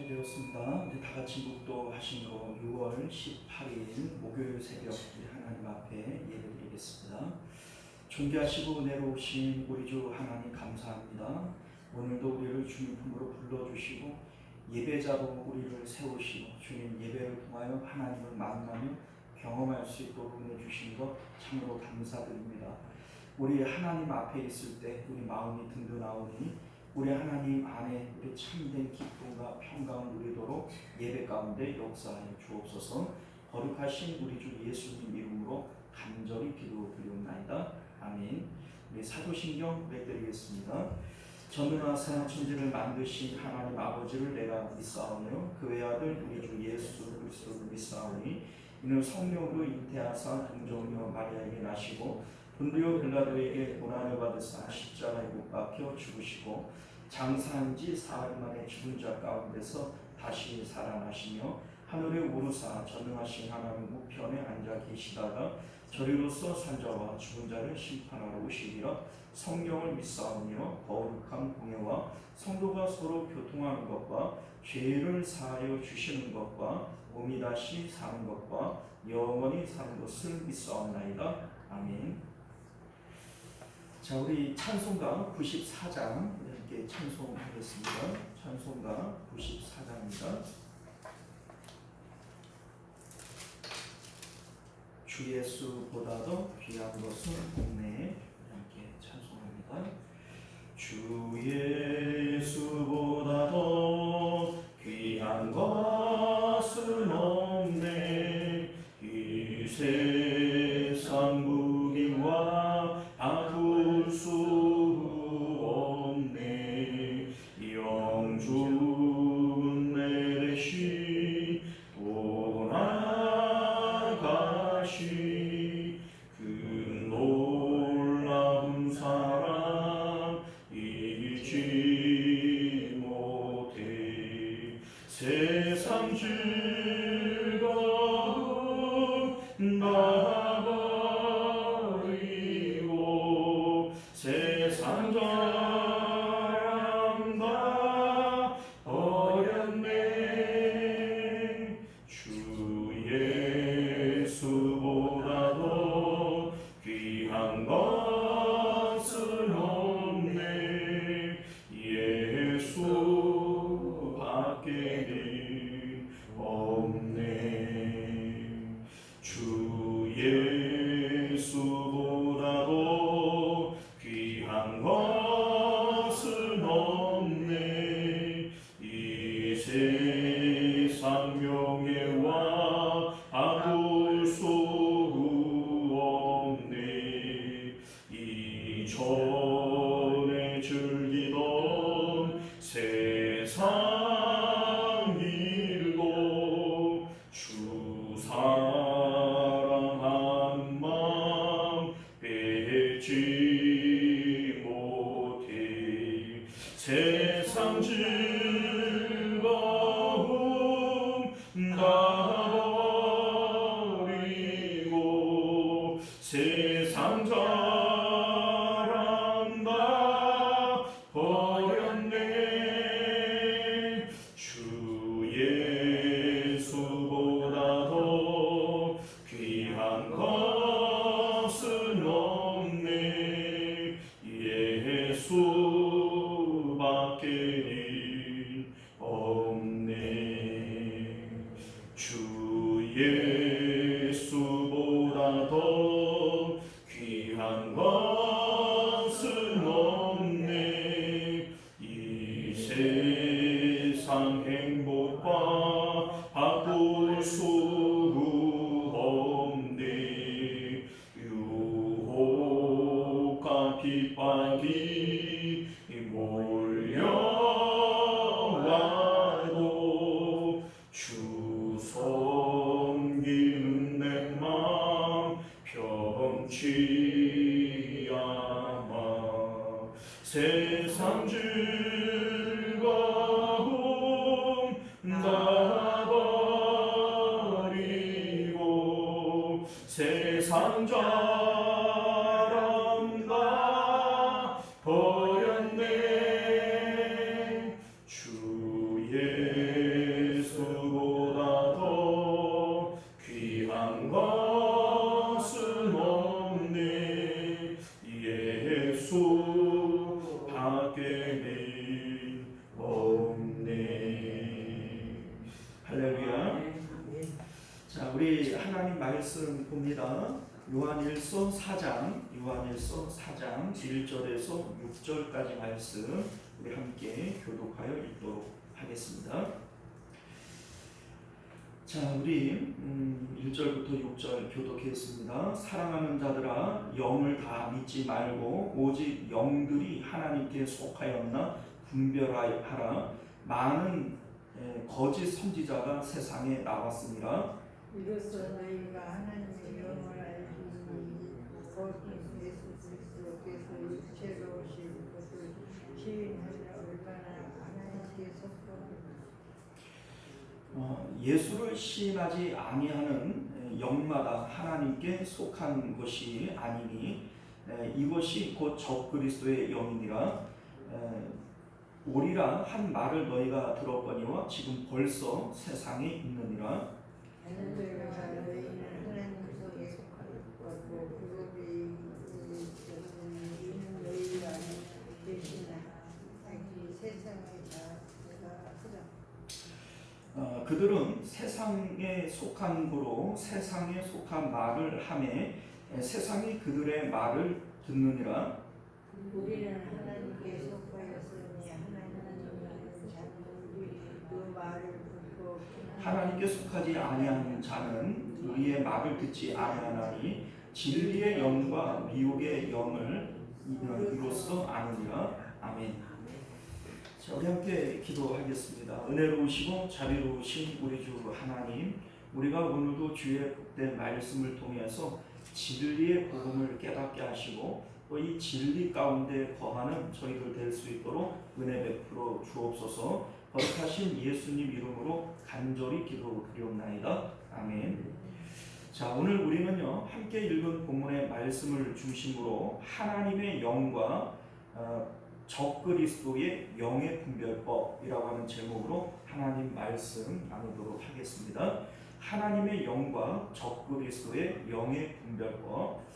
시간이 되었습니다. 이제 다 같이 묵도하신 거 6월 18일 목요일 새벽 우리 하나님 앞에 예배드리겠습니다. 존귀하시고 은혜로우신 우리 주 하나님 감사합니다. 오늘도 우리를 주님 품으로 불러주시고 예배자로 우리를 세우시고 주님 예배를 통하여 하나님을 만나며 경험할 수 있도록 은혜 주신 것 참으로 감사드립니다. 우리 하나님 앞에 있을 때 우리 마음이 든든하오니 우리 하나님 안에 우리 참된 기쁨과 평강을 누리도록 예배 가운데 역사하여 주옵소서. 거룩하신 우리 주 예수님 이름으로 간절히 기도드리옵나이다. 아멘. 우리 사도신경 고백드리겠습니다. 전능하사 천지를 만드신 하나님 아버지를 내가 믿사오며 그 외아들 우리 주 예수 그리스도를 믿사오니 이는 성령으로 잉태하사 동정녀 마리아에게 나시고 본디오 빌라도에게 고난을 받으사 십자가에 못 박혀 죽으시고 장사한 지 사흘 만에 죽은 자 가운데서 다시 살아나시며 하늘에 오르사 전능하신 하나님 우편에 앉아 계시다가 저리로서 산자와 죽은 자를 심판하러 오시리라. 성령을 믿사오며 거룩한 공예와 성도가 서로 교통하는 것과 죄를 사하여 주시는 것과 몸이 다시 사는 것과 영원히 사는 것을 믿사옵나이다. 아멘. 자, 우리 찬송가 94장 이렇게 찬송하겠습니다. 찬송가 94장입니다. 주 예수보다도 귀한 것은 없네. 이렇게 찬송합니다. 주 예수보다도 귀한 것은 없네. 이 세상 무기와 바꿀 수 없네. 영주는 내 대신 돌아가시 그 놀라운 사랑 잊지 못해. 세상 즐거움 놔버리고 세상 자랑 다 버렸네. 주 예수보다도 귀한 것은 없네. 예수밖에는 없네. 주 예수보다도 귀한 것은 없네. 이 세상 명예와 바꿀 수 없네. 이전에 즐기던 세상 일도 주 사랑하는 마음 뺏지 못해. 세상 즐거움 놔버리고 세상 자랑 다 버렸네. 주 예수보다도 귀한 것은 없네. 예수밖에는 없네. 주 예수보다도 귀한 것은 없네. 이 세상 행복과 바꿀 수 없네. 유혹과 핍박이 몰려와도 주 섬기는 내 맘 편치 않아. 세상 즐거움 말씀 봅니다. 요한일서 4장 1절에서 6절까지 말씀 우리 함께 교독하여 읽도록 하겠습니다. 자, 우리 1절부터 6절 교독했습니다. 사랑하는 자들아, 영을 다 믿지 말고 오직 영들이 하나님께 속하였나 분별하라. 많은 거짓 선지자가 세상에 나왔습니다. 이로써 너희가 하나님의 영을 알지니 거기 예수 그리스도께서 육체로 오신 것을 시인하려 얼마나 하나님께 속하였느냐. 예수를 시인하지 아니하는 영마다 하나님께 속한 것이 아니니 이것이 곧 적그리스도의 영이니라. 오리라 한 말을 너희가 들었거니와 지금 벌써 세상에 있느니라. 너희가 너희는 하나님 속에 속하였고 그룹이 이는 너희가 계시나 자기 세상의 자가 하라. 그들은 세상에 속한 고로 세상에 속한 말을 하매 세상이 그들의 말을 듣느니라. 우리는 하나님께 속하였으니 하나님은 자녀들이 그 말을 듣고 하나님께 속하지 아니한 자는 우리의 말을 듣지 아니하나니 진리의 영과 미혹의 영을 이로써 아느니라. 아멘. 자, 우리 함께 기도하겠습니다. 은혜로우시고 자비로우신 우리 주 하나님, 우리가 오늘도 주의 복된 말씀을 통해서 진리의 복음을 깨닫게 하시고 또 이 진리 가운데 거하는 저희들 될 수 있도록 은혜 베풀어 주옵소서. 거룩하신 예수님 이름으로 간절히 기도드리옵나이다. 아멘. 자, 오늘 우리는요 함께 읽은 본문의 말씀을 중심으로 하나님의 영과 적그리스도의 영의 분별법이라고 하는 제목으로 하나님 말씀 나누도록 하겠습니다. 하나님의 영과 적그리스도의 영의 분별법.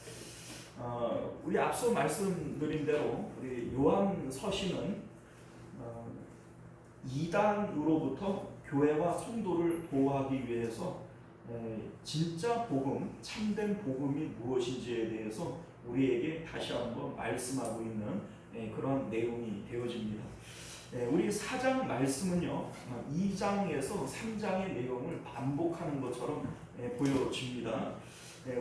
우리 앞서 말씀드린 대로 우리 요한 서신은 이단으로부터 교회와 성도를 보호하기 위해서 진짜 복음, 참된 복음이 무엇인지에 대해서 우리에게 다시 한번 말씀하고 있는 그런 내용이 되어집니다. 우리 4장 말씀은요 2장에서 3장의 내용을 반복하는 것처럼 보여집니다.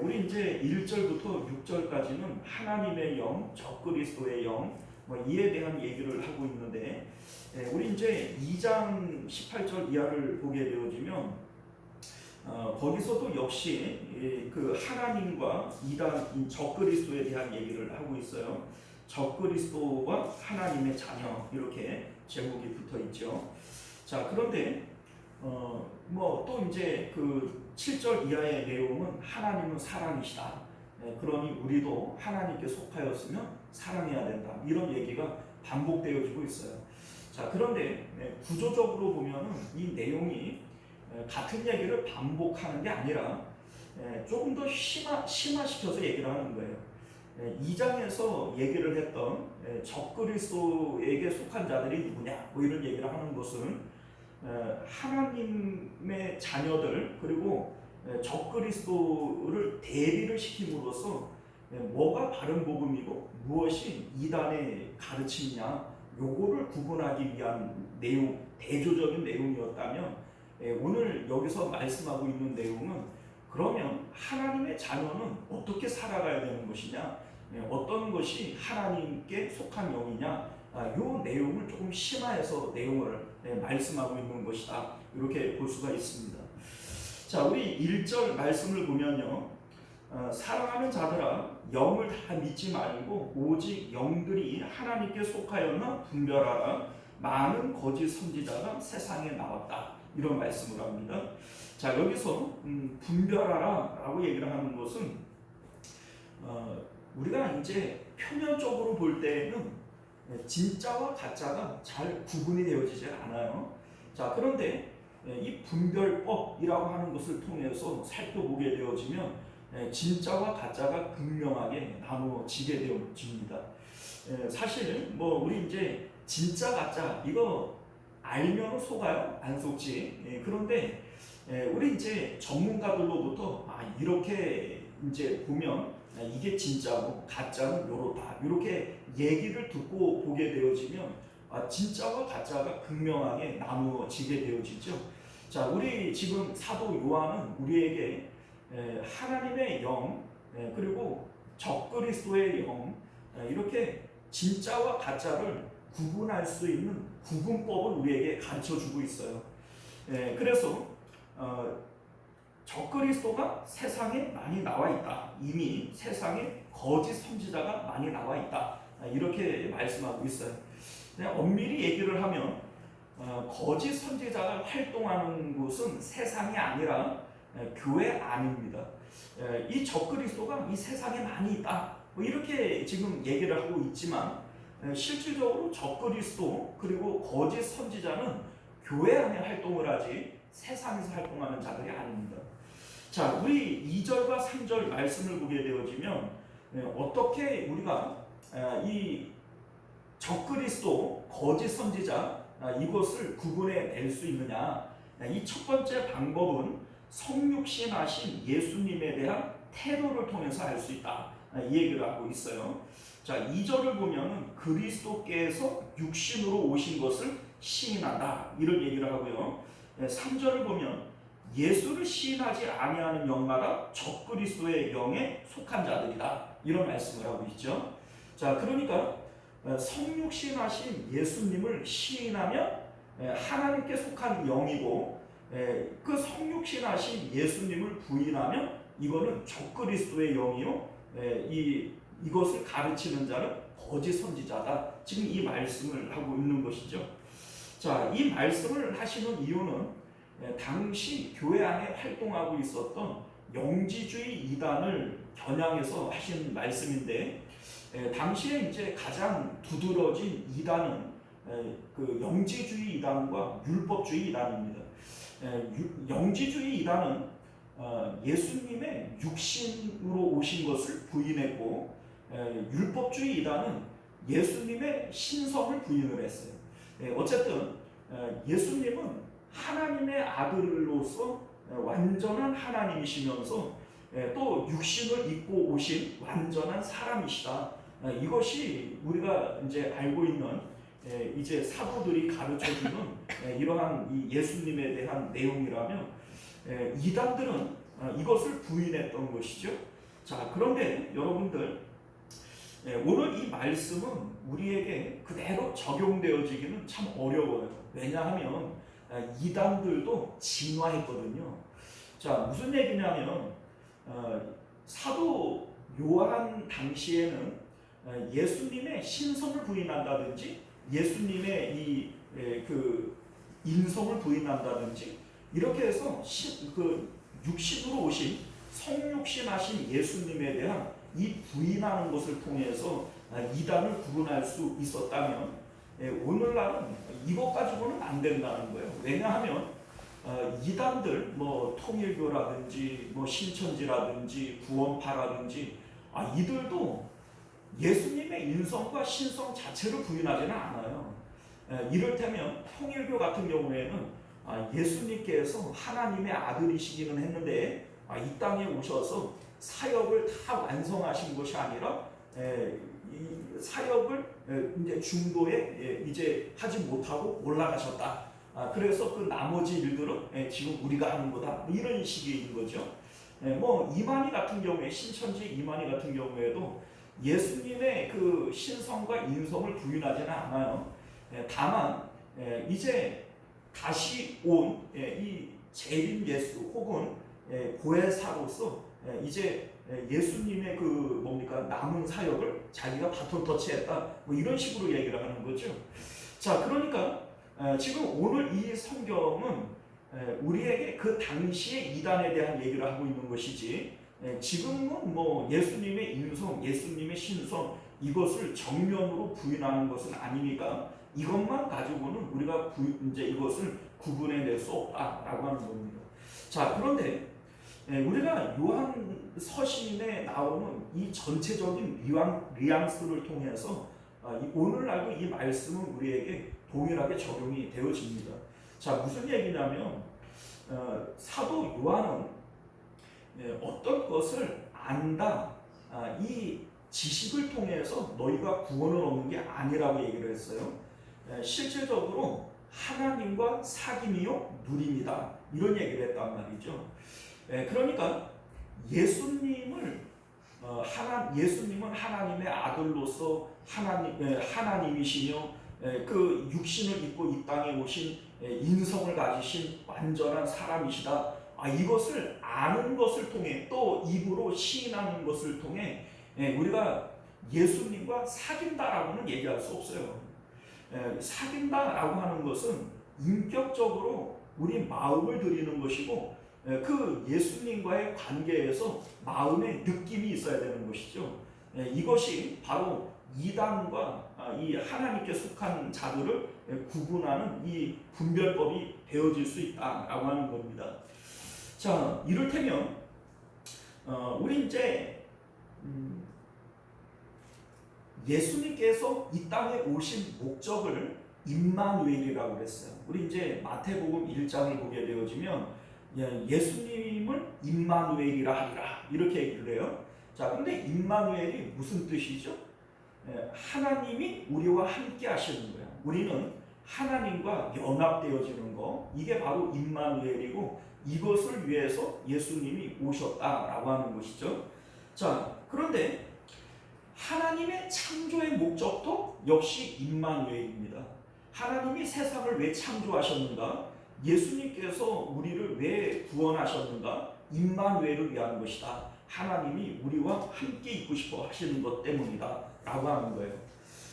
우리 이제 1절부터 6절까지는 하나님의 영, 적그리스도의 영 이에 대한 얘기를 하고 있는데 우리 이제 2장 18절 이하를 보게 되어지면 거기서도 역시 그 하나님과 이단 적그리스도에 대한 얘기를 하고 있어요. 적그리스도와 하나님의 자녀 이렇게 제목이 붙어 있죠. 자, 그런데 또 이제 그 7절 이하의 내용은 하나님은 사랑이시다. 그러니 우리도 하나님께 속하였으면 사랑해야 된다. 이런 얘기가 반복되어지고 있어요. 자, 그런데 구조적으로 보면은 이 내용이 같은 얘기를 반복하는 게 아니라 조금 더 심화시켜서 얘기를 하는 거예요. 2장에서 얘기를 했던 적그리스도에게 속한 자들이 누구냐 뭐 이런 얘기를 하는 것은 하나님의 자녀들 그리고 적그리스도를 대비를 시킴으로써 뭐가 바른 복음이고 무엇이 이단의 가르침이냐 요거를 구분하기 위한 내용, 대조적인 내용이었다면 오늘 여기서 말씀하고 있는 내용은 그러면 하나님의 자녀는 어떻게 살아가야 되는 것이냐, 어떤 것이 하나님께 속한 영이냐, 요 내용을 조금 심화해서 내용을 말씀하고 있는 것이다. 이렇게 볼 수가 있습니다. 자, 우리 1절 말씀을 보면요. 사랑하는 자들아 영을 다 믿지 말고 오직 영들이 하나님께 속하였나 분별하라. 많은 거짓 선지자가 세상에 나왔다. 이런 말씀을 합니다. 자, 여기서 분별하라 라고 얘기를 하는 것은 우리가 이제 표면적으로 볼 때에는 진짜와 가짜가 잘 구분이 되어지지 않아요. 자, 그런데 이 분별법이라고 하는 것을 통해서 살펴보게 되어지면 진짜와 가짜가 극명하게 나누어지게 되어집니다. 사실 우리 이제 진짜 가짜 이거 알면 속아요? 안 속지. 그런데 우리 이제 전문가들로부터 이렇게 이제 보면 이게 진짜고 가짜는 요렇다 이렇게 얘기를 듣고 보게 되어지면 진짜와 가짜가 극명하게 나누어지게 되어지죠. 자, 우리 지금 사도 요한은 우리에게 하나님의 영 그리고 적그리스도의 영 이렇게 진짜와 가짜를 구분할 수 있는 구분법을 우리에게 가르쳐 주고 있어요. 그래서 적그리스도가 세상에 많이 나와 있다. 이미 세상에 거짓 선지자가 많이 나와 있다. 이렇게 말씀하고 있어요. 그냥 엄밀히 얘기를 하면 거짓 선지자가 활동하는 곳은 세상이 아니라 교회 안입니다. 이 적그리스도가 이 세상에 많이 있다. 뭐 이렇게 지금 얘기를 하고 있지만 실질적으로 적그리스도 그리고 거짓 선지자는 교회 안에 활동을 하지 세상에서 활동하는 자들이 아닙니다. 자, 우리 2절과 3절 말씀을 보게 되어지면 어떻게 우리가 이 적그리스도 거짓 선지자 이것을 구분해 낼 수 있느냐. 이 첫 번째 방법은 성육신하신 예수님에 대한 태도를 통해서 알 수 있다. 이 얘기를 하고 있어요. 자, 2절을 보면 그리스도께서 육신으로 오신 것을 시인한다 이런 얘기를 하고요. 3절을 보면 예수를 시인하지 아니하는 영마다 적그리스도의 영에 속한 자들이다 이런 말씀을 하고 있죠. 자, 그러니까 성육신하신 예수님을 시인하면 하나님께 속한 영이고 그 성육신하신 예수님을 부인하면 이거는 적그리스도의 영이요 이것을 가르치는 자는 거짓 선지자다. 지금 이 말씀을 하고 있는 것이죠. 자, 이 말씀을 하시는 이유는 당시 교회 안에 활동하고 있었던 영지주의 이단을 겨냥해서 하신 말씀인데 당시에 이제 가장 두드러진 이단은 그 영지주의 이단과 율법주의 이단입니다. 영지주의 이단은 예수님의 육신으로 오신 것을 부인했고 율법주의 이단은 예수님의 신성을 부인을 했어요. 어쨌든 예수님은 하나님의 아들로서 완전한 하나님이시면서 또 육신을 입고 오신 완전한 사람이시다. 이것이 우리가 이제 알고 있는 이제 사도들이 가르쳐주는 이러한 이 예수님에 대한 내용이라면 이단들은 이것을 부인했던 것이죠. 자, 그런데 여러분들 오늘 이 말씀은 우리에게 그대로 적용되어지기는 참 어려워요. 왜냐하면 이단들도 진화했거든요. 자, 무슨 얘기냐면 사도 요한 당시에는 예수님의 신성을 부인한다든지 예수님의 이 그 인성을 부인한다든지 이렇게 해서 그 육신으로 오신 성육신하신 예수님에 대한 이 부인하는 것을 통해서 이단을 구분할 수 있었다면 오늘날은 이것 가지고는 안 된다는 거예요. 왜냐하면 이단들 뭐 통일교라든지 뭐 신천지라든지 구원파라든지 이들도 예수님의 인성과 신성 자체를 부인하지는 않아요. 이를테면 통일교 같은 경우에는 예수님께서 하나님의 아들이시기는 했는데 이 땅에 오셔서 사역을 다 완성하신 것이 아니라 이 사역을 이제 중도에 이제 하지 못하고 올라가셨다. 그래서 그 나머지 일들은 지금 우리가 하는 거다. 이런 식인 거죠. 뭐 이만희 같은 경우에 신천지 이만희 같은 경우에도 예수님의 그 신성과 인성을 부인하지는 않아요. 다만 이제 다시 온 이 재림 예수 혹은 보혜사로서 이제 예수님의 그 뭡니까 남은 사역을 자기가 바톤 터치했다 뭐 이런 식으로 얘기를 하는 거죠. 자, 그러니까 지금 오늘 이 성경은 우리에게 그 당시의 이단에 대한 얘기를 하고 있는 것이지 지금은 뭐 예수님의 인성, 예수님의 신성 이것을 정면으로 부인하는 것은 아니니까 이것만 가지고는 우리가 이제 이것을 구분해낼 수 없다라고 하는 겁니다. 자, 그런데 우리가 요한 서신에 나오는 이 전체적인 뉘앙스를 통해서 오늘날도 이 말씀은 우리에게 동일하게 적용이 되어집니다. 자, 무슨 얘기냐면 사도 요한은 어떤 것을 안다, 이 지식을 통해서 너희가 구원을 얻는 게 아니라고 얘기를 했어요. 실질적으로 하나님과 사귐이요 누립니다, 이런 얘기를 했단 말이죠. 그러니까 예수님은 하나님의 아들로서 하나님이시며 그 육신을 입고 이 땅에 오신 인성을 가지신 완전한 사람이시다. 이것을 아는 것을 통해, 또 입으로 시인하는 것을 통해 우리가 예수님과 사귄다라고는 얘기할 수 없어요. 사귄다라고 하는 것은 인격적으로 우리 마음을 드리는 것이고, 그 예수님과의 관계에서 마음의 느낌이 있어야 되는 것이죠. 이것이 바로 이단과 이 하나님께 속한 자들을 구분하는 이 분별법이 되어질 수 있다라고 하는 겁니다. 자, 이를테면 우리 이제 예수님께서 이 땅에 오신 목적을 임마누엘이라고 그랬어요. 우리 이제 마태복음 1장을 보게 되어지면 예수님을 임마누엘이라 하리라, 이렇게 얘기를 해요. 자, 근데 임마누엘이 무슨 뜻이죠? 하나님이 우리와 함께 하시는 거예요. 우리는 하나님과 연합되어지는 거, 이게 바로 임마누엘이고, 이것을 위해서 예수님이 오셨다라고 하는 것이죠. 자, 그런데 하나님의 창조의 목적도 역시 임마누엘입니다. 하나님이 세상을 왜 창조하셨는가? 예수님께서 우리를 왜 구원하셨는가? 임마누엘을 위한 것이다. 하나님이 우리와 함께 있고 싶어 하시는 것 때문이다 라고 하는 거예요.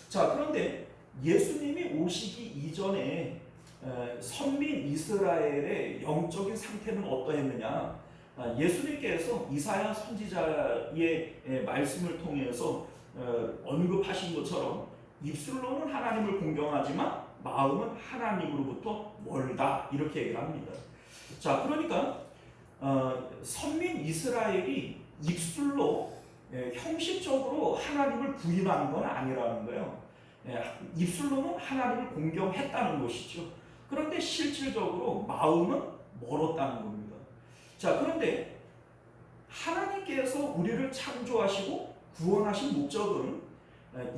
자, 그런데 예수님이 오시기 이전에 선민 이스라엘의 영적인 상태는 어떠했느냐? 예수님께서 이사야 선지자의 말씀을 통해서 언급하신 것처럼 입술로는 하나님을 공경하지만 마음은 하나님으로부터 멀다, 이렇게 얘기를 합니다. 자, 그러니까 선민 이스라엘이 입술로 형식적으로 하나님을 부인하는 건 아니라는 거예요. 입술로는 하나님을 공경했다는 것이죠. 그런데 실질적으로 마음은 멀었다는 겁니다. 자, 그런데 하나님께서 우리를 창조하시고 구원하신 목적은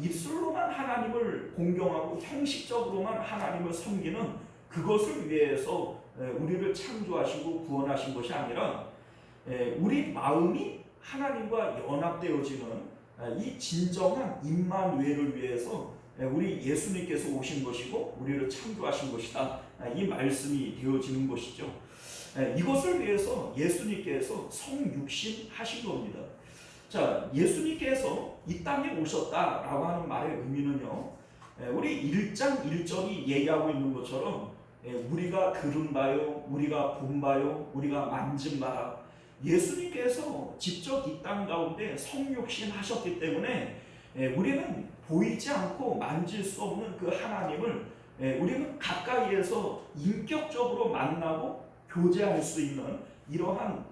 입술로만 하나님을 공경하고 형식적으로만 하나님을 섬기는 그것을 위해서 우리를 창조하시고 구원하신 것이 아니라 우리 마음이 하나님과 연합되어지는 이 진정한 임마누엘을 위해서 우리 예수님께서 오신 것이고 우리를 창조하신 것이다, 이 말씀이 되어지는 것이죠. 이것을 위해서 예수님께서 성육신 하신 겁니다. 자, 예수님께서 이 땅에 오셨다라고 하는 말의 의미는요, 우리 1장 1절이 얘기하고 있는 것처럼 우리가 들은 바요, 우리가 본 바요, 우리가 만진 바라, 예수님께서 직접 이 땅 가운데 성육신 하셨기 때문에 우리는 보이지 않고 만질 수 없는 그 하나님을 우리는 가까이에서 인격적으로 만나고 교제할 수 있는 이러한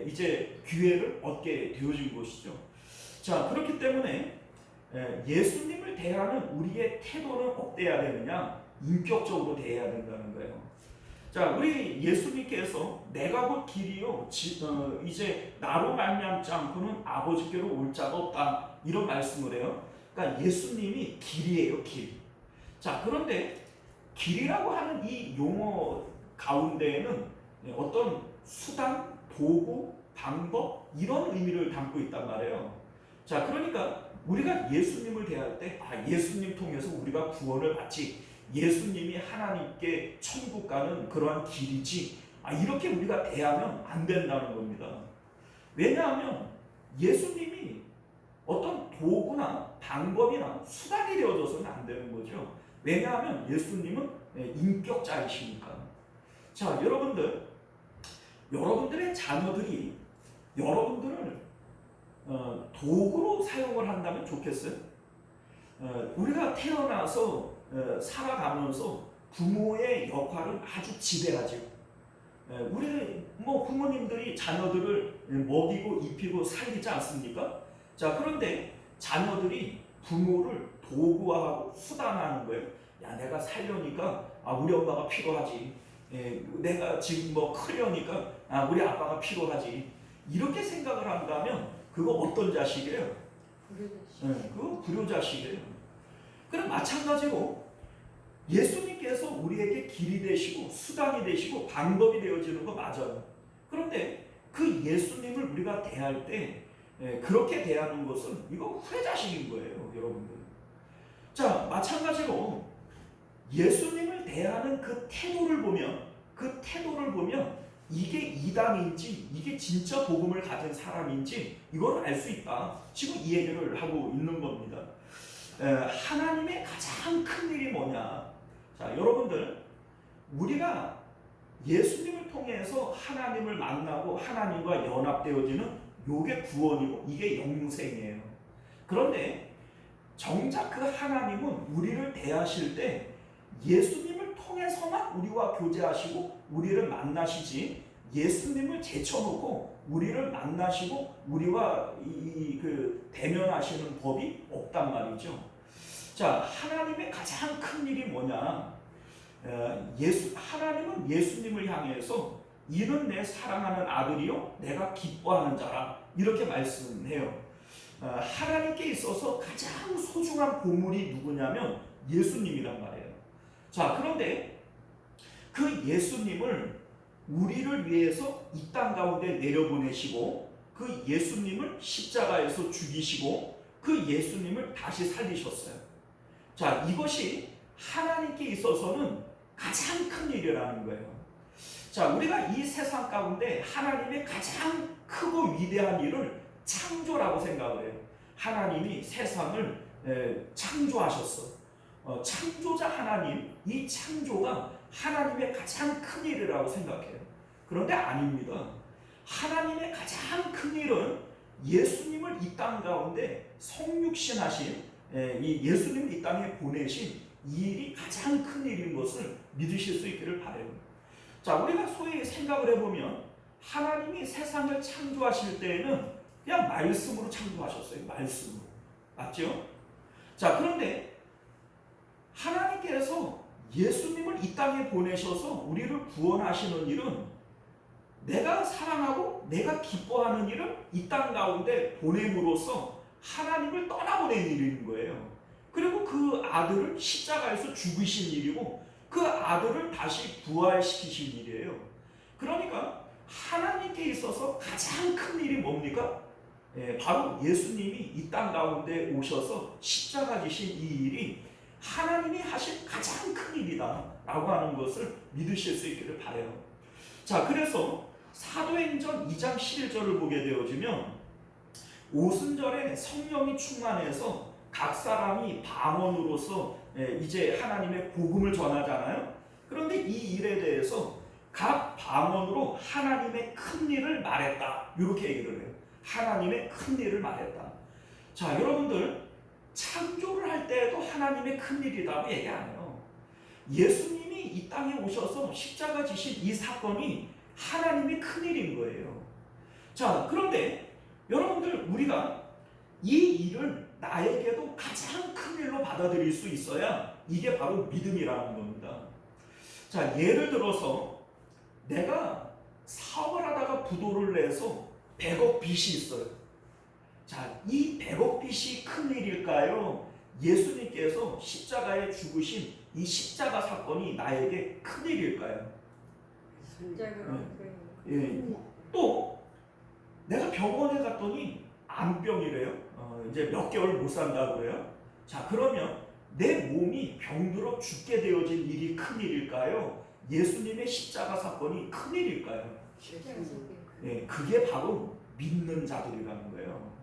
이제 기회를 얻게 되어진 것이죠. 자, 그렇기 때문에 예수님을 대하는 우리의 태도는 어때야 되느냐? 인격적으로 대해야 된다는 거예요. 자, 우리 예수님께서 내가 곧 길이요 이제 나로 말미암지 않고는 아버지께로 올 자가 없다, 이런 말씀을 해요. 그러니까 예수님이 길이에요, 길. 자, 그런데 길이라고 하는 이 용어 가운데에는 어떤 수단, 도구, 방법, 이런 의미를 담고 있단 말이에요. 자, 그러니까 우리가 예수님을 대할 때 예수님 통해서 우리가 구원을 받지, 예수님이 하나님께 천국 가는 그러한 길이지, 이렇게 우리가 대하면 안 된다는 겁니다. 왜냐하면 예수님이 어떤 도구나 방법이나 수단이 되어져서는 안 되는 거죠. 왜냐하면 예수님은 인격자이시니까. 자, 여러분들의 자녀들이 여러분들을 도구로 사용을 한다면 좋겠어요? 우리가 태어나서 살아가면서 부모의 역할은 아주 지대하죠. 우리 부모님들이 자녀들을 먹이고 입히고 살리지 않습니까? 자, 그런데 자녀들이 부모를 도구화하고 수단화하는 거예요. 야, 내가 살려니까 우리 엄마가 필요하지. 내가 지금 뭐 크려니까 우리 아빠가 필요하지. 이렇게 생각을 한다면 그거 어떤 자식이에요? 그거 불효자식이에요. 그럼 마찬가지로 예수님께서 우리에게 길이 되시고 수단이 되시고 방법이 되어지는 거 맞아요. 그런데 그 예수님을 우리가 대할 때 그렇게 대하는 것은 이거 후레자식인 거예요, 여러분들. 자, 마찬가지로 예수님을 대하는 그 태도를 보면 이게 이단인지 이게 진짜 복음을 가진 사람인지 이걸 알 수 있다. 지금 이 얘기를 하고 있는 겁니다. 하나님의 가장 큰 일이 뭐냐? 자, 여러분들, 우리가 예수님을 통해서 하나님을 만나고 하나님과 연합되어지는 이게 구원이고 이게 영생이에요. 그런데 정작 그 하나님은 우리를 대하실 때 예수님을 통해서만 우리와 교제하시고 우리를 만나시지, 예수님을 제쳐놓고 우리를 만나시고 우리와 대면하시는 법이 없단 말이죠. 자, 하나님의 가장 큰 일이 뭐냐? 하나님은 예수님을 향해서 이는 내 사랑하는 아들이요 내가 기뻐하는 자라 이렇게 말씀해요. 하나님께 있어서 가장 소중한 보물이 누구냐면 예수님이란 말이에요. 자, 그런데 그 예수님을 우리를 위해서 이 땅 가운데 내려보내시고 그 예수님을 십자가에서 죽이시고 그 예수님을 다시 살리셨어요. 자, 이것이 하나님께 있어서는 가장 큰 일이라는 거예요. 자, 우리가 이 세상 가운데 하나님의 가장 크고 위대한 일을 창조라고 생각을 해요. 하나님이 세상을 창조하셨어. 창조자 하나님, 이 창조가 하나님의 가장 큰 일이라고 생각해요. 그런데 아닙니다. 하나님의 가장 큰 일은 예수님을 이 땅 가운데 성육신하신 이 예수님을 이 땅에 보내신 이 일이 가장 큰 일인 것을 믿으실 수 있기를 바라요. 자, 우리가 소위 생각을 해보면 하나님이 세상을 창조하실 때에는 그냥 말씀으로 창조하셨어요. 말씀으로. 맞죠? 자, 그런데 하나님께서 예수님을 이 땅에 보내셔서 우리를 구원하시는 일은 내가 사랑하고 내가 기뻐하는 일을 이 땅 가운데 보냄으로써 하나님을 떠나보낸 일인 거예요. 그리고 그 아들을 십자가에서 죽이신 일이고 그 아들을 다시 부활시키신 일이에요. 그러니까 하나님께 있어서 가장 큰 일이 뭡니까? 바로 예수님이 이 땅 가운데 오셔서 십자가 지신 이 일이 하나님이 하신 가장 큰 일이다 라고 하는 것을 믿으실 수 있기를 바라요. 자, 그래서 사도행전 2장 11절을 보게 되어지면 오순절에 성령이 충만해서 각 사람이 방언으로서 이제 하나님의 복음을 전하잖아요. 그런데 이 일에 대해서 각 방언으로 하나님의 큰 일을 말했다 이렇게 얘기를 해요. 하나님의 큰 일을 말했다. 자, 여러분들, 창조를 할 때에도 하나님의 큰 일이라고 얘기 안 해요. 예수님이 이 땅에 오셔서 십자가 지신 이 사건이 하나님의 큰 일인 거예요. 자, 그런데 여러분들, 우리가 이 일을 나에게도 가장 큰 일로 받아들일 수 있어야 이게 바로 믿음이라는 겁니다. 자, 예를 들어서 내가 사업을 하다가 부도를 내서 100억 빚이 있어요. 자, 이 100억 빚이 큰 일일까요? 예수님께서 십자가에 죽으신 이 십자가 사건이 나에게 큰 일일까요? 또 내가 병원에 갔더니 암병이래요. 이제 몇 개월 못 산다고 그래요. 자, 그러면 내 몸이 병들어 죽게 되어진 일이 큰 일일까요? 예수님의 십자가 사건이 큰 일일까요? 그게 바로 믿는 자들이라는 거예요.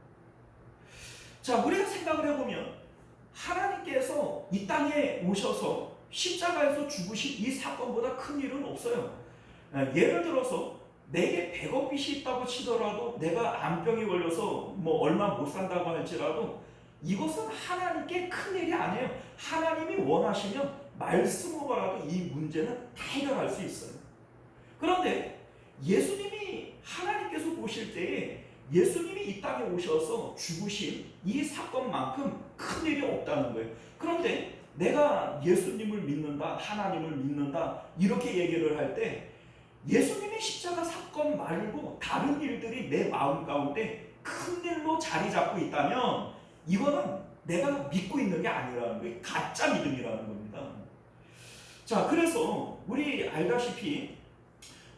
자, 우리가 생각을 해보면 하나님께서 이 땅에 오셔서 십자가에서 죽으신 이 사건보다 큰 일은 없어요. 예를 들어서 내게 100억 빚이 있다고 치더라도 내가 암병이 걸려서 뭐 얼마 못 산다고 할지라도 이것은 하나님께 큰 일이 아니에요. 하나님이 원하시면 말씀으로라도 이 문제는 다 해결할 수 있어요. 그런데 예수님이 하나님께서 보실 때에 예수님이 이 땅에 오셔서 죽으신 이 사건만큼 큰 일이 없다는 거예요. 그런데 내가 예수님을 믿는다, 하나님을 믿는다 이렇게 얘기를 할 때 예수님의 십자가 사건 말고 다른 일들이 내 마음 가운데 큰 일로 자리 잡고 있다면 이거는 내가 믿고 있는 게 아니라는 거예요. 가짜 믿음이라는 겁니다. 자, 그래서 우리 알다시피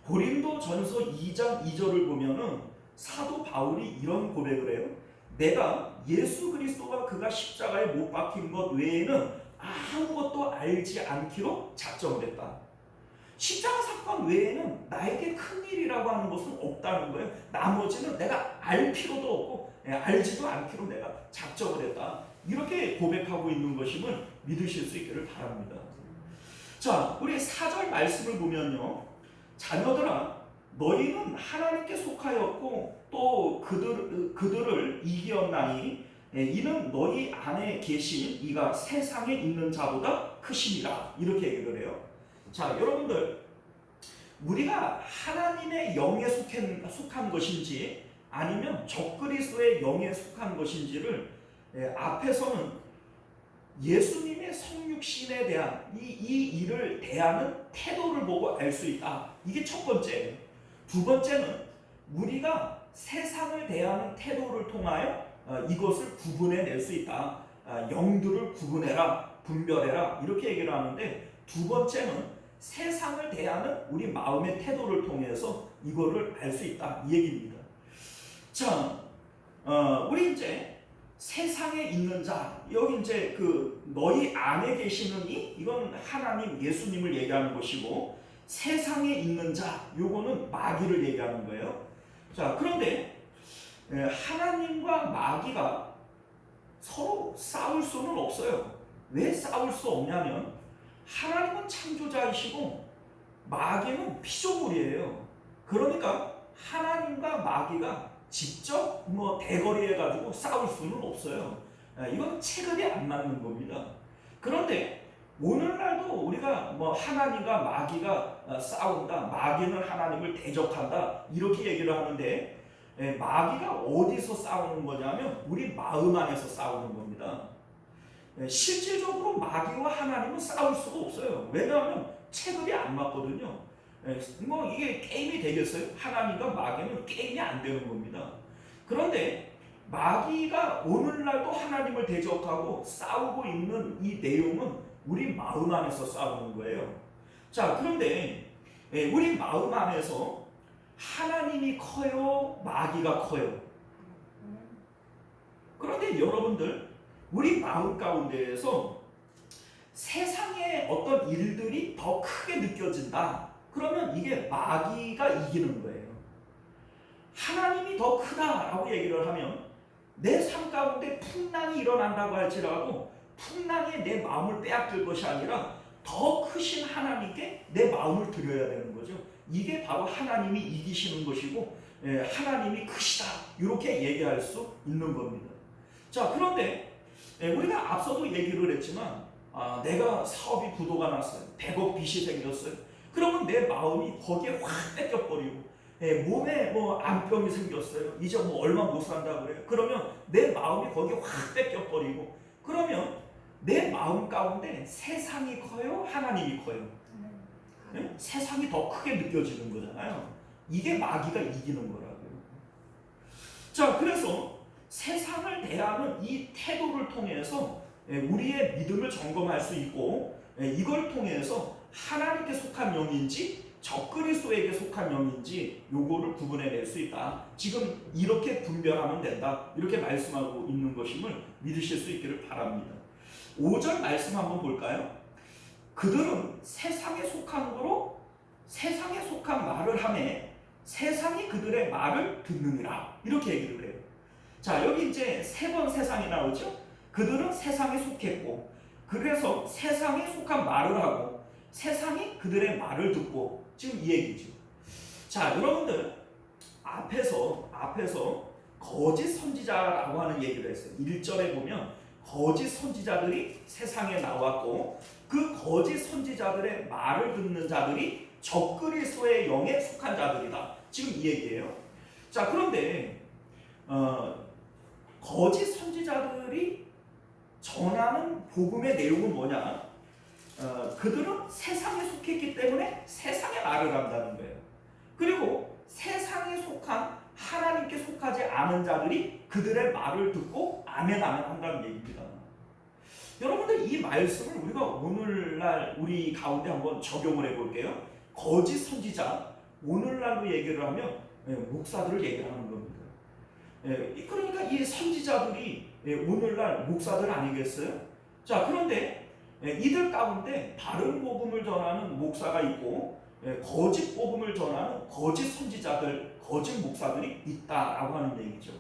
고린도전서 2장 2절을 보면은 사도 바울이 이런 고백을 해요. 내가 예수 그리스도가 그가 십자가에 못 박힌 것 외에는 아무것도 알지 않기로 작정을 했다. 십자가 사건 외에는 나에게 큰일이라고 하는 것은 없다는 거예요. 나머지는 내가 알 필요도 없고 알지도 않기로 내가 작정을 했다. 이렇게 고백하고 있는 것임을 믿으실 수 있기를 바랍니다. 자, 우리 4절 말씀을 보면요. 자녀들아 너희는 하나님께 속하였고 또 그들을 이기었나니 이는 너희 안에 계신 이가 세상에 있는 자보다 크심이라. 이렇게 얘기를 해요. 자, 여러분들 우리가 하나님의 영에 속한 것인지 아니면 적그리스도의 영에 속한 것인지를 앞에서는 예수님의 성육신에 대한 이 일을 대하는 태도를 보고 알 수 있다. 이게 첫 번째예요. 두 번째는 우리가 세상을 대하는 태도를 통하여 이것을 구분해낼 수 있다. 영들을 구분해라, 분별해라 이렇게 얘기를 하는데 두 번째는 세상을 대하는 우리 마음의 태도를 통해서 이거를 알 수 있다 이 얘기입니다. 자, 우리 이제 세상에 있는 자 여기 이제 그 너희 안에 계시는 이건 하나님 예수님을 얘기하는 것이고 세상에 있는 자 요거는 마귀를 얘기하는 거예요. 자, 그런데 하나님과 마귀가 서로 싸울 수는 없어요. 왜 싸울 수 없냐면 하나님은 창조자이시고 마귀는 피조물이에요. 그러니까 하나님과 마귀가 직접 대거리해 가지고 싸울 수는 없어요. 이건 체급이 안 맞는 겁니다. 그런데 오늘날도 우리가 하나님과 마귀가 싸운다, 마귀는 하나님을 대적한다 이렇게 얘기를 하는데 마귀가 어디서 싸우는 거냐면 우리 마음 안에서 싸우는 겁니다. 실질적으로 마귀와 하나님은 싸울 수가 없어요. 왜냐하면 체급이 안 맞거든요. 이게 게임이 되겠어요? 하나님과 마귀는 게임이 안 되는 겁니다. 그런데 마귀가 오늘날도 하나님을 대적하고 싸우고 있는 이 내용은 우리 마음 안에서 싸우는 거예요. 자, 그런데 우리 마음 안에서 하나님이 커요? 마귀가 커요? 그런데 여러분들 우리 마음 가운데에서 세상의 어떤 일들이 더 크게 느껴진다. 그러면 이게 마귀가 이기는 거예요. 하나님이 더 크다라고 얘기를 하면 내 삶 가운데 풍랑이 일어난다고 할지라도 풍랑에 내 마음을 빼앗길 것이 아니라 더 크신 하나님께 내 마음을 드려야 되는 거죠. 이게 바로 하나님이 이기시는 것이고 하나님이 크시다 이렇게 얘기할 수 있는 겁니다. 자, 그런데 우리가 앞서도 얘기를 했지만 내가 사업이 부도가 났어요. 100억 빚이 생겼어요. 그러면 내 마음이 거기에 확 뺏겨버리고 몸에 암병이 생겼어요. 이제 얼마 못 산다 그래요. 그러면 내 마음이 거기에 확 뺏겨버리고 그러면 내 마음 가운데 세상이 커요? 하나님이 커요? 세상이 더 크게 느껴지는 거잖아요. 이게 마귀가 이기는 거라고요. 자, 그래서 세상을 대하는 이 태도를 통해서 우리의 믿음을 점검할 수 있고 이걸 통해서 하나님께 속한 영인지 적그리스도에게 속한 영인지 요거를 구분해낼 수 있다. 지금 이렇게 분별하면 된다. 이렇게 말씀하고 있는 것임을 믿으실 수 있기를 바랍니다. 5절 말씀 한번 볼까요? 그들은 세상에 속한 거로 세상에 속한 말을 하매 세상이 그들의 말을 듣느니라. 이렇게 얘기를 해요. 자, 여기 이제 3번 세상이 나오죠. 그들은 세상에 속했고 그래서 세상에 속한 말을 하고 세상이 그들의 말을 듣고 지금 이 얘기죠. 자, 여러분들 앞에서 거짓 선지자라고 하는 얘기를 했어요. 1절에 보면 거짓 선지자들이 세상에 나왔고 그 거짓 선지자들의 말을 듣는 자들이 적그리스도의 영에 속한 자들이다. 지금 이 얘기예요. 자, 그런데 거짓 선지자들이 전하는 복음의 내용은 뭐냐? 그들은 세상에 속했기 때문에 세상의 말을 한다는 거예요. 그리고 세상에 속한 하나님께 속하지 않은 자들이 그들의 말을 듣고 아멘 아멘 한다는 얘기입니다. 여러분들 이 말씀을 우리가 오늘날 우리 가운데 한번 적용을 해볼게요. 거짓 선지자, 오늘날로 얘기를 하면 목사들을 얘기하는 겁니다. 그러니까 이 선지자들이 오늘날 목사들 아니겠어요? 자, 그런데 이들 가운데 바른 복음을 전하는 목사가 있고 거짓 복음을 전하는 거짓 선지자들, 거짓 목사들이 있다라고 하는 얘기죠.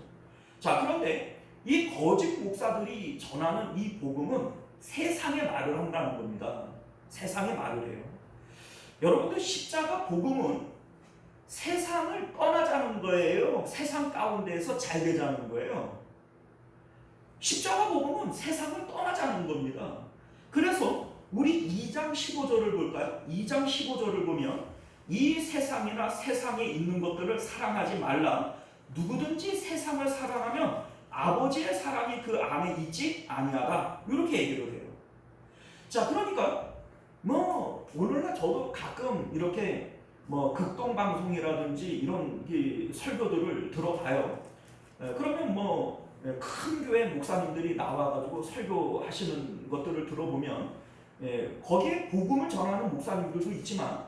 자, 그런데 이 거짓 목사들이 전하는 이 복음은 세상의 말을 한다는 겁니다. 세상의 말을 해요. 여러분들 십자가 복음은 세상을 떠나자는 거예요? 세상 가운데에서 잘 되자는 거예요? 십자가 복음은 세상을 떠나자는 겁니다. 그래서 우리 2장 15절을 볼까요? 2장 15절을 보면 이 세상이나 세상에 있는 것들을 사랑하지 말라. 누구든지 세상을 사랑하면 아버지의 사랑이 그 안에 있지 아니하다. 이렇게 얘기를 해요. 자, 그러니까 오늘날 저도 가끔 이렇게 극동방송이라든지 이런 설교들을 들어봐요. 그러면 큰 교회 목사님들이 나와가지고 설교하시는 것들을 들어보면 거기에 복음을 전하는 목사님들도 있지만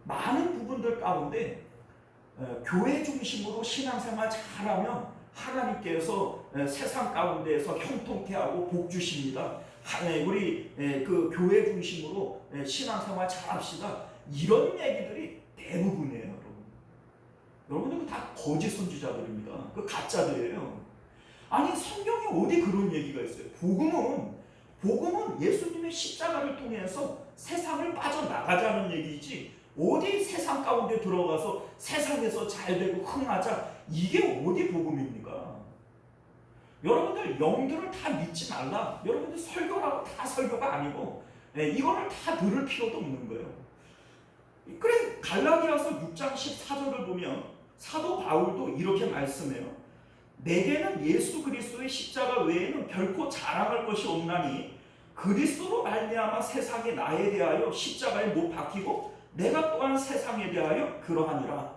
많은 부분들 가운데 교회 중심으로 신앙생활 잘하면 하나님께서 세상 가운데에서 형통케 하고 복 주십니다. 우리 그 교회 중심으로 신앙생활 잘합시다. 이런 얘기들이 대부분이에요, 여러분. 여러분들 다 거짓 선지자들입니다. 그 가짜들이에요. 아니, 성경에 어디 그런 얘기가 있어요? 복음은 예수님의 십자가를 통해서 세상을 빠져나가자는 얘기지, 어디 세상 가운데 들어가서 세상에서 잘되고 흥하자, 이게 어디 복음입니까? 여러분들 영들을 다 믿지 말라. 여러분들 설교라고 다 설교가 아니고 이거를 다 들을 필요도 없는 거예요. 그래, 갈라디아서 6장 14절을 보면 사도 바울도 이렇게 말씀해요. 내게는 예수 그리스도의 십자가 외에는 결코 자랑할 것이 없나니 그리스도로 말미암아 세상이 나에 대하여 십자가에 못 박히고 내가 또한 세상에 대하여 그러하니라.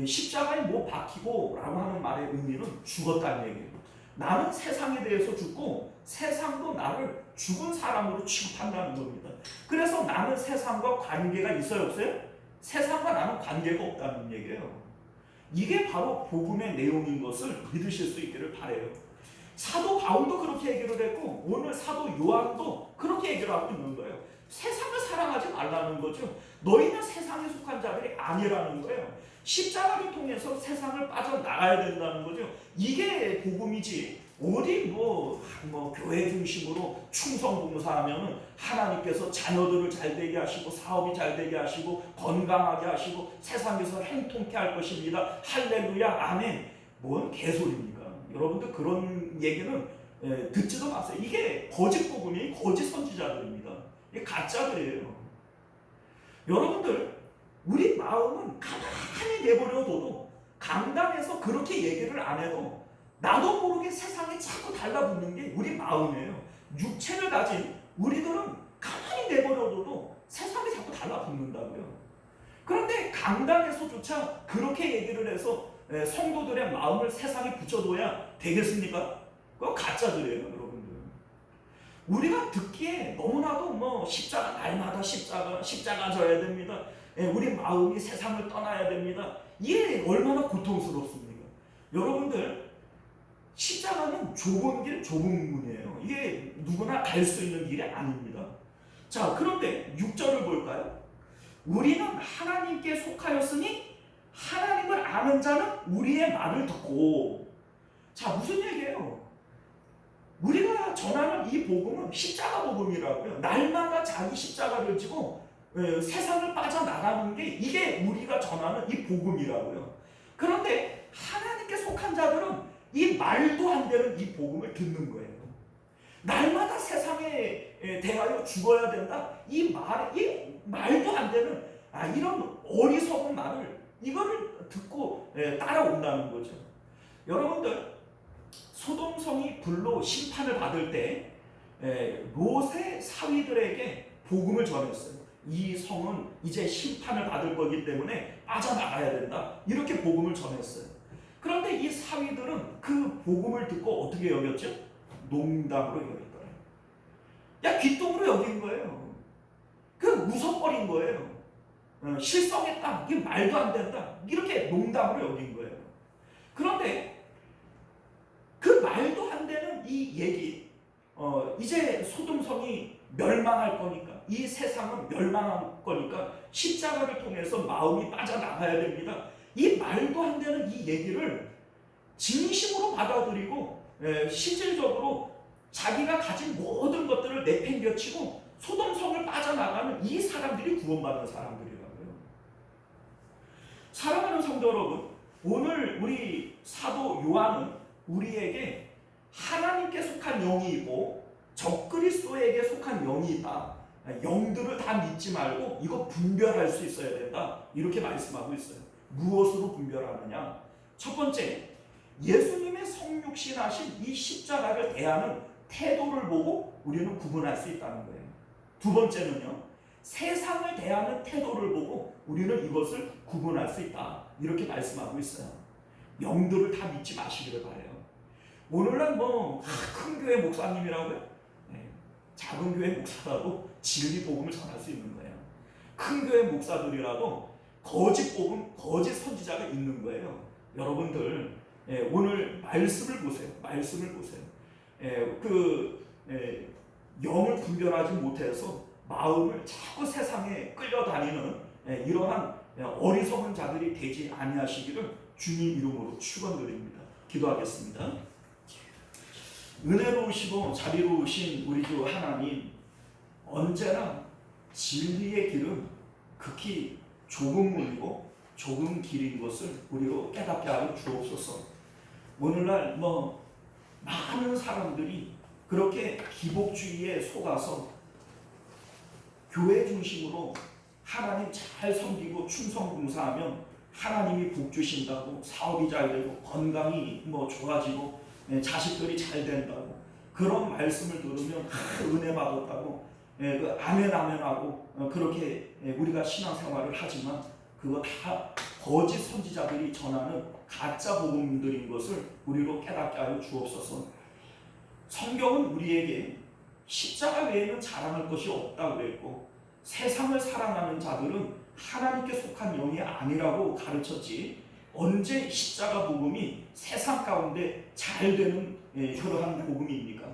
십자가에 못 박히고 라고 하는 말의 의미는 죽었다는 얘기예요. 나는 세상에 대해서 죽고 세상도 나를 죽은 사람으로 취급한다는 겁니다. 그래서 나는 세상과 관계가 있어요, 없어요? 세상과 나는 관계가 없다는 얘기예요. 이게 바로 복음의 내용인 것을 믿으실 수 있기를 바라요. 사도 바울도 그렇게 얘기를 했고 오늘 사도 요한도 그렇게 얘기를 하고 있는 거예요. 세상을 사랑하지 말라는 거죠. 너희는 세상에 속한 자들이 아니라는 거예요. 십자가를 통해서 세상을 빠져나가야 된다는 거죠. 이게 복음이지. 어디 교회 중심으로 충성봉사하면은 하나님께서 자녀들을 잘되게 하시고 사업이 잘되게 하시고 건강하게 하시고 세상에서 행통케 할 것입니다. 할렐루야 아멘. 뭔 개소리입니까? 여러분들 그런 얘기는 듣지도 마세요. 이게 거짓 복음이 거짓 선지자들입니다. 이게 가짜들이에요. 여러분들 우리 마음은 가만히 내버려둬도 강단에서 그렇게 얘기를 안 해도 나도 모르게 세상에 자꾸 달라붙는 게 우리 마음이에요. 육체를 가진 우리들은 가만히 내버려둬도 세상에 자꾸 달라붙는다고요. 그런데 강단에서조차 그렇게 얘기를 해서 성도들의 마음을 세상에 붙여둬야 되겠습니까? 그거 가짜들이에요, 여러분들. 우리가 듣기에 너무나도 십자가 날마다 십자가 져야 됩니다. 우리 마음이 세상을 떠나야 됩니다. 이게 얼마나 고통스럽습니까? 여러분들 십자가는 좁은 길, 좁은 문이에요. 이게 누구나 갈 수 있는 길이 아닙니다. 자, 그런데 6절을 볼까요? 우리는 하나님께 속하였으니 하나님을 아는 자는 우리의 말을 듣고. 자, 무슨 얘기예요? 우리가 전하는 이 복음은 십자가 복음이라고요. 날마다 자기 십자가를 지고 세상을 빠져나가는 게 이게 우리가 전하는 이 복음이라고요. 그런데 하나님께 속한 자들은 이 말도 안 되는 이 복음을 듣는 거예요. 날마다 세상에 대하여 죽어야 된다. 이 말도 안 되는 이런 어리석은 말을 이거를 듣고 따라온다는 거죠. 여러분들 소돔성이 불로 심판을 받을 때 롯의 사위들에게 복음을 전했어요. 이 성은 이제 심판을 받을 거기 때문에 빠져나가야 된다. 이렇게 복음을 전했어요. 그런데 이 사위들은 그 복음을 듣고 어떻게 여겼죠? 농담으로 여겼더래요. 야, 귀뚱으로 여긴 거예요. 그 무섭버린 거예요. 실성했다. 이게 말도 안 된다. 이렇게 농담으로 여긴 거예요. 그런데 그 말도 안 되는 이 얘기, 이제 소돔성이 멸망할 거니까, 이 세상은 멸망할 거니까 십자가를 통해서 마음이 빠져나가야 됩니다. 이 말도 안 되는 이 얘기를 진심으로 받아들이고 실질적으로 자기가 가진 모든 것들을 내팽개치고 소돔성을 빠져나가는 이 사람들이 구원받는 사람들이라고요. 사랑하는 성도 여러분, 오늘 우리 사도 요한은 우리에게 하나님께 속한 영이 있고 적그리스도에게 속한 영이 있다. 영들을 다 믿지 말고 이거 분별할 수 있어야 된다. 이렇게 말씀하고 있어요. 무엇으로 분별하느냐? 첫 번째, 예수님의 성육신하신 이 십자가를 대하는 태도를 보고 우리는 구분할 수 있다는 거예요. 두 번째는요, 세상을 대하는 태도를 보고 우리는 이것을 구분할 수 있다. 이렇게 말씀하고 있어요. 영들을 다 믿지 마시기를 바라요. 오늘날 큰 교회 목사님이라고요? 작은 교회 목사라도 진리 복음을 전할 수 있는 거예요. 큰 교회 목사들이라도 거짓 복음, 거짓 선지자가 있는 거예요. 여러분들 오늘 말씀을 보세요. 말씀을 보세요. 영을 분별하지 못해서 마음을 자꾸 세상에 끌려다니는 이러한 어리석은 자들이 되지 아니하시기를 주님 이름으로 축원드립니다. 기도하겠습니다. 은혜로우시고 자비로우신 우리 주 하나님, 언제나 진리의 길은 극히 좁은 문이고 좁은 길인 것을 우리로 깨닫게 하여 주옵소서. 오늘날 많은 사람들이 그렇게 기복주의에 속아서 교회 중심으로 하나님 잘 섬기고 충성봉사하면 하나님이 복 주신다고, 사업이 잘 되고 건강이 좋아지고 자식들이 잘 된다고, 그런 말씀을 들으면 은혜 받았다고 아멘 아멘하고 그렇게 우리가 신앙생활을 하지만 그거 다 거짓 선지자들이 전하는 가짜 복음들인 것을 우리로 깨닫게 하여 주옵소서. 성경은 우리에게 십자가 외에는 자랑할 것이 없다고 그랬고, 세상을 사랑하는 자들은 하나님께 속한 영이 아니라고 가르쳤지, 언제 십자가 복음이 세상 가운데 잘 되는 그러한 복음입니까?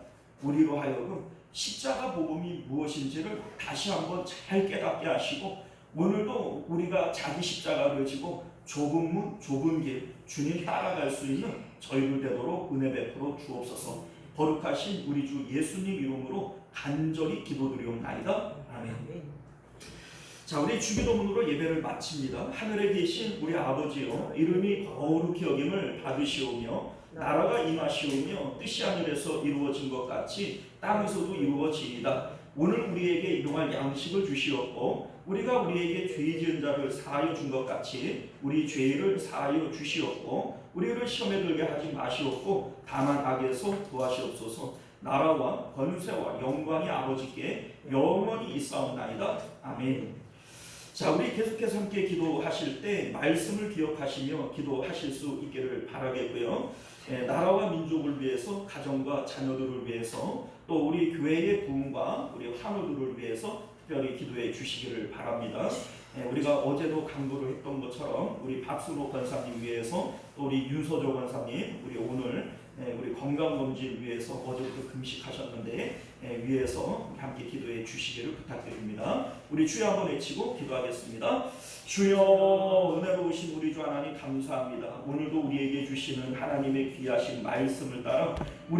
우리로 하여금 십자가 복음이 무엇인지를 다시 한번 잘 깨닫게 하시고, 오늘도 우리가 자기 십자가를 지고 좁은 문, 좁은 길, 주님 따라갈 수 있는 저희들 되도록 은혜 베풀어 주옵소서. 거룩하신 우리 주 예수님 이름으로 간절히 기도드리옵나이다. 아멘. 자, 우리 주기도문으로 예배를 마칩니다. 하늘에 계신 우리 아버지여, 이름이 거룩히 여김을 받으시오며 나라가 임하시오며 뜻이 하늘에서 이루어진 것 같이 땅에서도 이루어지이다. 오늘 우리에게 일용할 양식을 주시옵고, 우리가 우리에게 죄 지은 자를 사하여 준 것 같이 우리 죄를 사하여 주시옵고, 우리를 시험에 들게 하지 마시옵고 다만 악에서 구하시옵소서. 나라와 권세와 영광이 아버지께 영원히 있사옵나이다. 아멘. 자, 우리 계속해서 함께 기도하실 때 말씀을 기억하시며 기도하실 수 있기를 바라겠고요. 나라와 민족을 위해서, 가정과 자녀들을 위해서, 또 우리 교회의 부흥과 우리 환우들을 위해서 특별히 기도해 주시기를 바랍니다. 우리가 어제도 강조를 했던 것처럼 우리 박순호 권사님 위해서, 또 우리 윤서조 권사님, 우리 오늘 우리 건강검진 위해서 어제부터 금식하셨는데 위해서 함께 기도해 주시기를 부탁드립니다. 우리 주여 한번 외치고 기도하겠습니다. 주여, 은혜로우신 우리 주 하나님 감사합니다. 오늘도 우리에게 주시는 하나님의 귀하신 말씀을 따라